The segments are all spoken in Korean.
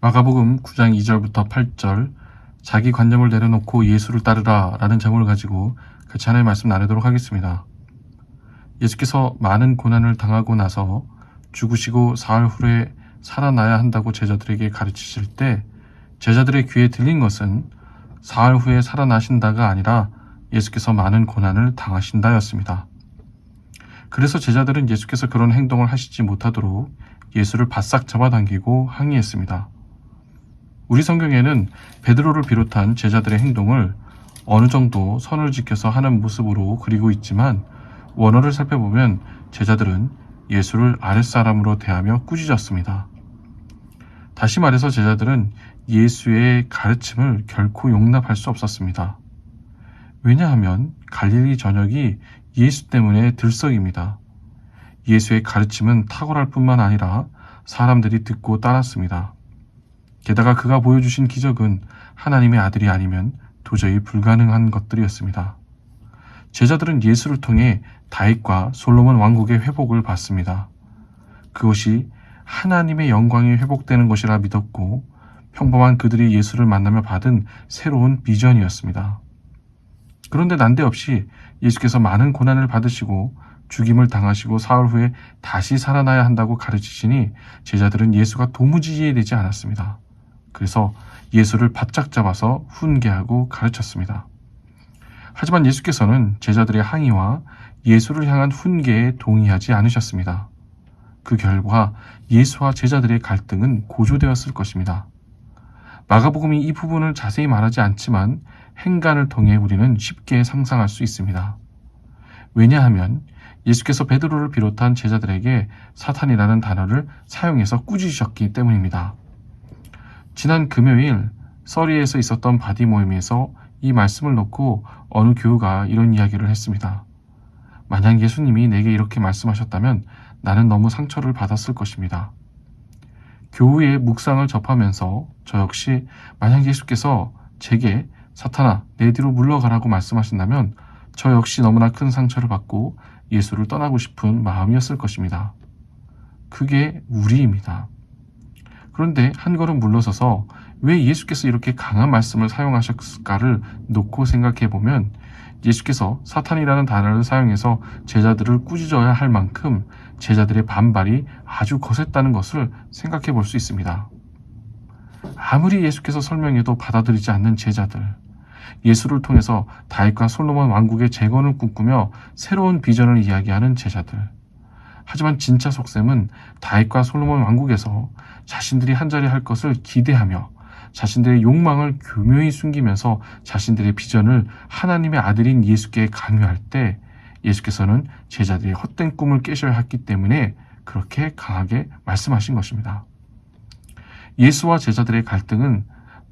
마가복음 9장 2절부터 8절 자기 관점을 내려놓고 예수를 따르라 라는 제목을 가지고 같이 하나님의 말씀 나누도록 하겠습니다. 예수께서 많은 고난을 당하고 나서 죽으시고 사흘 후에 살아나야 한다고 제자들에게 가르치실 때 제자들의 귀에 들린 것은 사흘 후에 살아나신다가 아니라 예수께서 많은 고난을 당하신다였습니다. 그래서 제자들은 예수께서 그런 행동을 하시지 못하도록 예수를 바싹 잡아당기고 항의했습니다. 우리 성경에는 베드로를 비롯한 제자들의 행동을 어느 정도 선을 지켜서 하는 모습으로 그리고 있지만 원어를 살펴보면 제자들은 예수를 아랫사람으로 대하며 꾸짖었습니다. 다시 말해서 제자들은 예수의 가르침을 결코 용납할 수 없었습니다. 왜냐하면 갈릴리 전역이 예수 때문에 들썩입니다. 예수의 가르침은 탁월할 뿐만 아니라 사람들이 듣고 따랐습니다. 게다가 그가 보여주신 기적은 하나님의 아들이 아니면 도저히 불가능한 것들이었습니다. 제자들은 예수를 통해 다윗과 솔로몬 왕국의 회복을 받습니다. 그것이 하나님의 영광이 회복되는 것이라 믿었고 평범한 그들이 예수를 만나며 받은 새로운 비전이었습니다. 그런데 난데없이 예수께서 많은 고난을 받으시고 죽임을 당하시고 사흘 후에 다시 살아나야 한다고 가르치시니 제자들은 예수가 도무지 이해되지 않았습니다. 그래서 예수를 바짝 잡아서 훈계하고 가르쳤습니다. 하지만 예수께서는 제자들의 항의와 예수를 향한 훈계에 동의하지 않으셨습니다. 그 결과 예수와 제자들의 갈등은 고조되었을 것입니다. 마가복음이 이 부분을 자세히 말하지 않지만 행간을 통해 우리는 쉽게 상상할 수 있습니다. 왜냐하면 예수께서 베드로를 비롯한 제자들에게 사탄이라는 단어를 사용해서 꾸짖으셨기 때문입니다. 지난 금요일 서리에서 있었던 바디 모임에서 이 말씀을 놓고 어느 교우가 이런 이야기를 했습니다. 만약 예수님이 내게 이렇게 말씀하셨다면 나는 너무 상처를 받았을 것입니다. 교우의 묵상을 접하면서 저 역시 만약 예수께서 제게 사탄아 내 뒤로 물러가라고 말씀하신다면 저 역시 너무나 큰 상처를 받고 예수를 떠나고 싶은 마음이었을 것입니다. 그게 우리입니다. 그런데 한 걸음 물러서서 왜 예수께서 이렇게 강한 말씀을 사용하셨을까를 놓고 생각해 보면 예수께서 사탄이라는 단어를 사용해서 제자들을 꾸짖어야 할 만큼 제자들의 반발이 아주 거셌다는 것을 생각해 볼 수 있습니다. 아무리 예수께서 설명해도 받아들이지 않는 제자들, 예수를 통해서 다윗과 솔로몬 왕국의 재건을 꿈꾸며 새로운 비전을 이야기하는 제자들. 하지만 진짜 속셈은 다윗과 솔로몬 왕국에서 자신들이 한자리 할 것을 기대하며 자신들의 욕망을 교묘히 숨기면서 자신들의 비전을 하나님의 아들인 예수께 강요할 때 예수께서는 제자들의 헛된 꿈을 깨셔야 했기 때문에 그렇게 강하게 말씀하신 것입니다. 예수와 제자들의 갈등은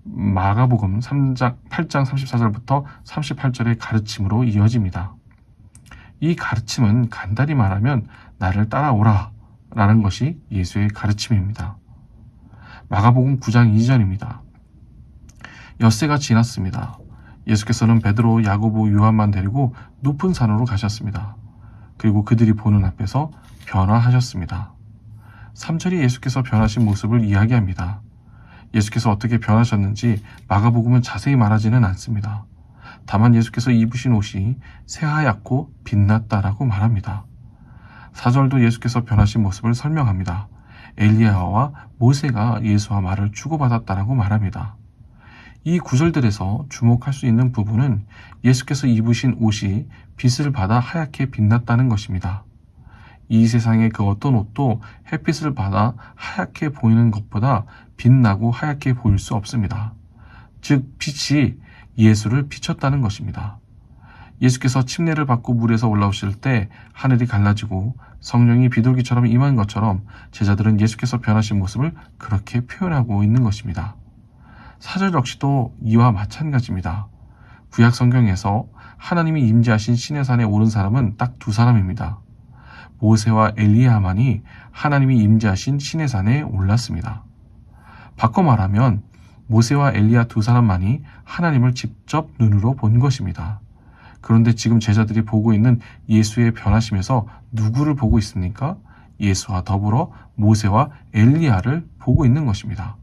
마가복음 8장 34절부터 38절의 가르침으로 이어집니다. 이 가르침은 간단히 말하면 나를 따라오라 라는 것이 예수의 가르침입니다. 마가복음 9장 2절입니다. 엿새가 지났습니다. 예수께서는 베드로, 야고보, 요한만 데리고 높은 산으로 가셨습니다. 그리고 그들이 보는 앞에서 변화하셨습니다. 3절이 예수께서 변하신 모습을 이야기합니다. 예수께서 어떻게 변하셨는지 마가복음은 자세히 말하지는 않습니다. 다만 예수께서 입으신 옷이 새하얗고 빛났다라고 말합니다. 4절도 예수께서 변하신 모습을 설명합니다. 엘리야와 모세가 예수와 말을 주고받았다라고 말합니다. 이 구절들에서 주목할 수 있는 부분은 예수께서 입으신 옷이 빛을 받아 하얗게 빛났다는 것입니다. 이 세상의 그 어떤 옷도 햇빛을 받아 하얗게 보이는 것보다 빛나고 하얗게 보일 수 없습니다. 즉 빛이 예수를 비췄다는 것입니다. 예수께서 침례를 받고 물에서 올라오실 때 하늘이 갈라지고 성령이 비둘기처럼 임한 것처럼 제자들은 예수께서 변하신 모습을 그렇게 표현하고 있는 것입니다. 4절 역시도 이와 마찬가지입니다. 구약 성경에서 하나님이 임재하신 시내산에 오른 사람은 딱 두 사람입니다. 모세와 엘리야만이 하나님이 임재하신 시내산에 올랐습니다. 바꿔 말하면 모세와 엘리야 두 사람만이 하나님을 직접 눈으로 본 것입니다. 그런데 지금 제자들이 보고 있는 예수의 변하심에서 누구를 보고 있습니까? 예수와 더불어 모세와 엘리야를 보고 있는 것입니다.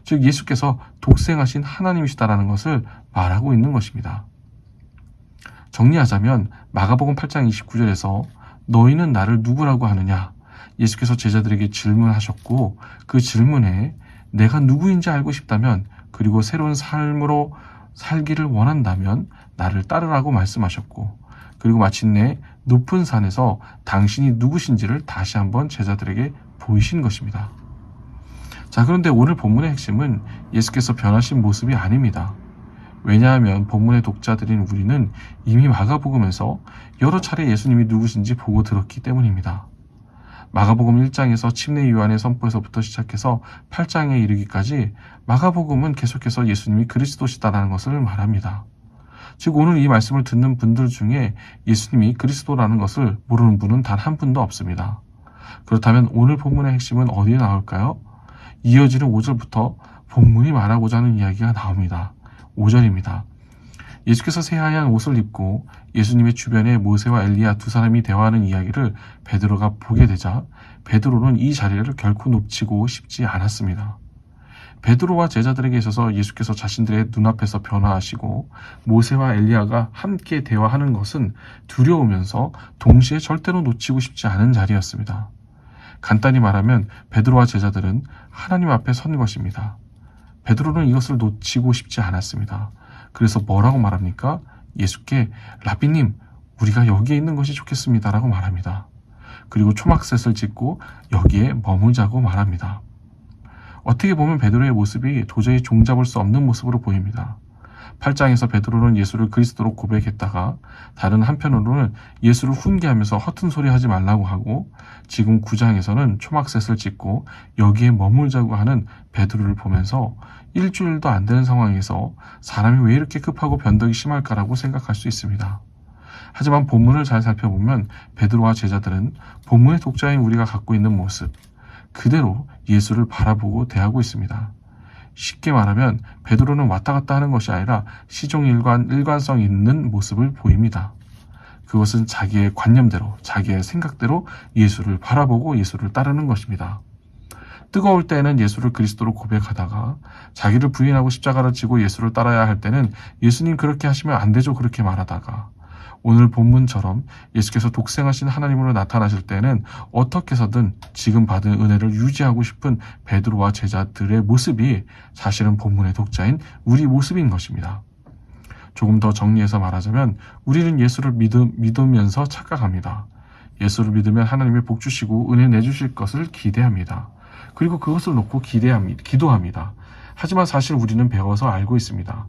즉 예수께서 독생하신 하나님이시다라는 것을 말하고 있는 것입니다. 정리하자면 마가복음 8장 29절에서 너희는 나를 누구라고 하느냐? 예수께서 제자들에게 질문하셨고 그 질문에 내가 누구인지 알고 싶다면 그리고 새로운 삶으로 살기를 원한다면 나를 따르라고 말씀하셨고 그리고 마침내 높은 산에서 당신이 누구신지를 다시 한번 제자들에게 보이신 것입니다. 자, 그런데 오늘 본문의 핵심은 예수께서 변하신 모습이 아닙니다. 왜냐하면 본문의 독자들인 우리는 이미 마가복음에서 여러 차례 예수님이 누구신지 보고 들었기 때문입니다. 마가복음 1장에서 침례 요한의 선포에서부터 시작해서 8장에 이르기까지 마가복음은 계속해서 예수님이 그리스도시다라는 것을 말합니다. 즉 오늘 이 말씀을 듣는 분들 중에 예수님이 그리스도라는 것을 모르는 분은 단 한 분도 없습니다. 그렇다면 오늘 본문의 핵심은 어디에 나올까요? 이어지는 5절부터 본문이 말하고자 하는 이야기가 나옵니다. 5절입니다. 예수께서 새하얀 옷을 입고 예수님의 주변에 모세와 엘리야 두 사람이 대화하는 이야기를 베드로가 보게 되자 베드로는 이 자리를 결코 놓치고 싶지 않았습니다. 베드로와 제자들에게 있어서 예수께서 자신들의 눈앞에서 변화하시고 모세와 엘리야가 함께 대화하는 것은 두려우면서 동시에 절대로 놓치고 싶지 않은 자리였습니다. 간단히 말하면 베드로와 제자들은 하나님 앞에 선 것입니다. 베드로는 이것을 놓치고 싶지 않았습니다. 그래서 뭐라고 말합니까? 예수께 라비님, 우리가 여기에 있는 것이 좋겠습니다 라고 말합니다. 그리고 초막셋을 짓고 여기에 머물자고 말합니다. 어떻게 보면 베드로의 모습이 도저히 종잡을 수 없는 모습으로 보입니다. 8장에서 베드로는 예수를 그리스도로 고백했다가 다른 한편으로는 예수를 훈계하면서 허튼 소리 하지 말라고 하고 지금 9장에서는 초막셋을 짓고 여기에 머물자고 하는 베드로를 보면서 일주일도 안 되는 상황에서 사람이 왜 이렇게 급하고 변덕이 심할까라고 생각할 수 있습니다. 하지만 본문을 잘 살펴보면 베드로와 제자들은 본문의 독자인 우리가 갖고 있는 모습 그대로 예수를 바라보고 대하고 있습니다. 쉽게 말하면 베드로는 왔다 갔다 하는 것이 아니라 일관성 있는 모습을 보입니다. 그것은 자기의 관념대로, 자기의 생각대로 예수를 바라보고 예수를 따르는 것입니다. 뜨거울 때에는 예수를 그리스도로 고백하다가 자기를 부인하고 십자가를 지고 예수를 따라야 할 때는 예수님 그렇게 하시면 안 되죠 그렇게 말하다가 오늘 본문처럼 예수께서 독생하신 하나님으로 나타나실 때는 어떻게 해서든 지금 받은 은혜를 유지하고 싶은 베드로와 제자들의 모습이 사실은 본문의 독자인 우리 모습인 것입니다. 조금 더 정리해서 말하자면 우리는 예수를 믿으면서 착각합니다. 예수를 믿으면 하나님이 복 주시고 은혜 내주실 것을 기대합니다. 그리고 그것을 놓고 기도합니다. 하지만 사실 우리는 배워서 알고 있습니다.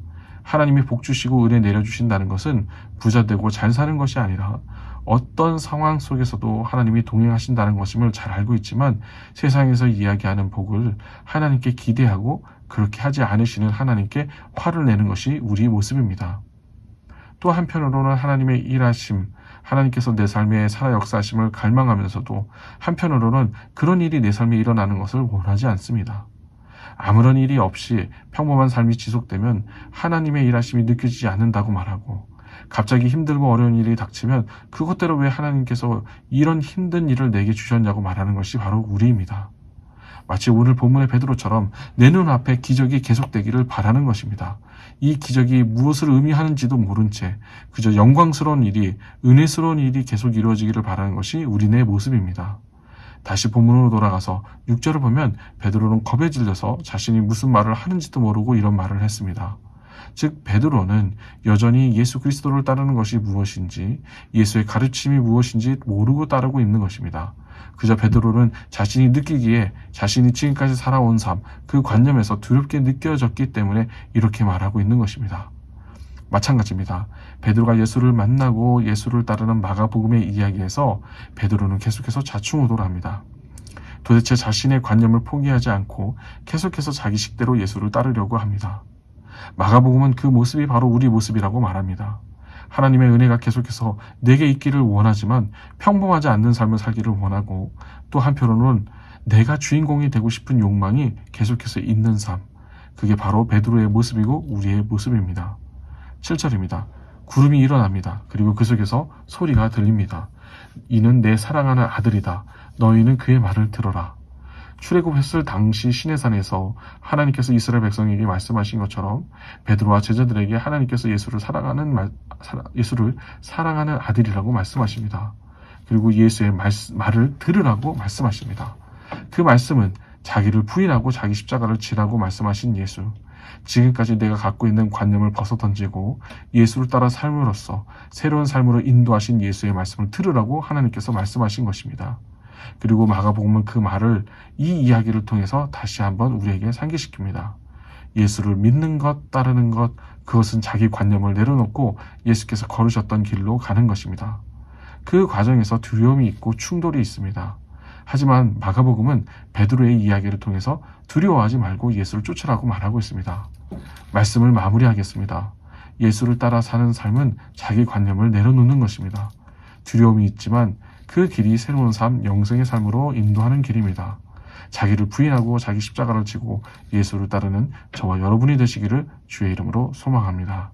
하나님이 복 주시고 은혜 내려주신다는 것은 부자되고 잘 사는 것이 아니라 어떤 상황 속에서도 하나님이 동행하신다는 것임을 잘 알고 있지만 세상에서 이야기하는 복을 하나님께 기대하고 그렇게 하지 않으시는 하나님께 화를 내는 것이 우리의 모습입니다. 또 한편으로는 하나님의 일하심, 하나님께서 내 삶에 살아 역사하심을 갈망하면서도 한편으로는 그런 일이 내 삶에 일어나는 것을 원하지 않습니다. 아무런 일이 없이 평범한 삶이 지속되면 하나님의 일하심이 느껴지지 않는다고 말하고 갑자기 힘들고 어려운 일이 닥치면 그것대로 왜 하나님께서 이런 힘든 일을 내게 주셨냐고 말하는 것이 바로 우리입니다. 마치 오늘 본문의 베드로처럼 내 눈앞에 기적이 계속되기를 바라는 것입니다. 이 기적이 무엇을 의미하는지도 모른 채 그저 영광스러운 일이, 은혜스러운 일이 계속 이루어지기를 바라는 것이 우리네 모습입니다. 다시 본문으로 돌아가서 6절을 보면 베드로는 겁에 질려서 자신이 무슨 말을 하는지도 모르고 이런 말을 했습니다. 즉 베드로는 여전히 예수 그리스도를 따르는 것이 무엇인지 예수의 가르침이 무엇인지 모르고 따르고 있는 것입니다. 그저 베드로는 자신이 느끼기에 자신이 지금까지 살아온 삶, 그 관념에서 두렵게 느껴졌기 때문에 이렇게 말하고 있는 것입니다. 마찬가지입니다. 베드로가 예수를 만나고 예수를 따르는 마가복음의 이야기에서 베드로는 계속해서 좌충우돌을 합니다. 도대체 자신의 관념을 포기하지 않고 계속해서 자기 식대로 예수를 따르려고 합니다. 마가복음은 그 모습이 바로 우리 모습이라고 말합니다. 하나님의 은혜가 계속해서 내게 있기를 원하지만 평범하지 않는 삶을 살기를 원하고 또 한편으로는 내가 주인공이 되고 싶은 욕망이 계속해서 있는 삶, 그게 바로 베드로의 모습이고 우리의 모습입니다. 7절입니다. 구름이 일어납니다. 그리고 그 속에서 소리가 들립니다. 이는 내 사랑하는 아들이다. 너희는 그의 말을 들어라. 출애굽했을 당시 시내산에서 하나님께서 이스라엘 백성에게 말씀하신 것처럼 베드로와 제자들에게 하나님께서 예수를 사랑하는 아들이라고 말씀하십니다. 그리고 예수의 말을 들으라고 말씀하십니다. 그 말씀은 자기를 부인하고 자기 십자가를 지라고 말씀하신 예수. 지금까지 내가 갖고 있는 관념을 벗어던지고 예수를 따라 삶으로써 새로운 삶으로 인도하신 예수의 말씀을 들으라고 하나님께서 말씀하신 것입니다. 그리고 마가복음은 그 말을 이 이야기를 통해서 다시 한번 우리에게 상기시킵니다. 예수를 믿는 것, 따르는 것, 그것은 자기 관념을 내려놓고 예수께서 걸으셨던 길로 가는 것입니다. 그 과정에서 두려움이 있고 충돌이 있습니다. 하지만 마가복음은 베드로의 이야기를 통해서 두려워하지 말고 예수를 쫓으라고 말하고 있습니다. 말씀을 마무리하겠습니다. 예수를 따라 사는 삶은 자기 관념을 내려놓는 것입니다. 두려움이 있지만 그 길이 새로운 삶, 영생의 삶으로 인도하는 길입니다. 자기를 부인하고 자기 십자가를 지고 예수를 따르는 저와 여러분이 되시기를 주의 이름으로 소망합니다.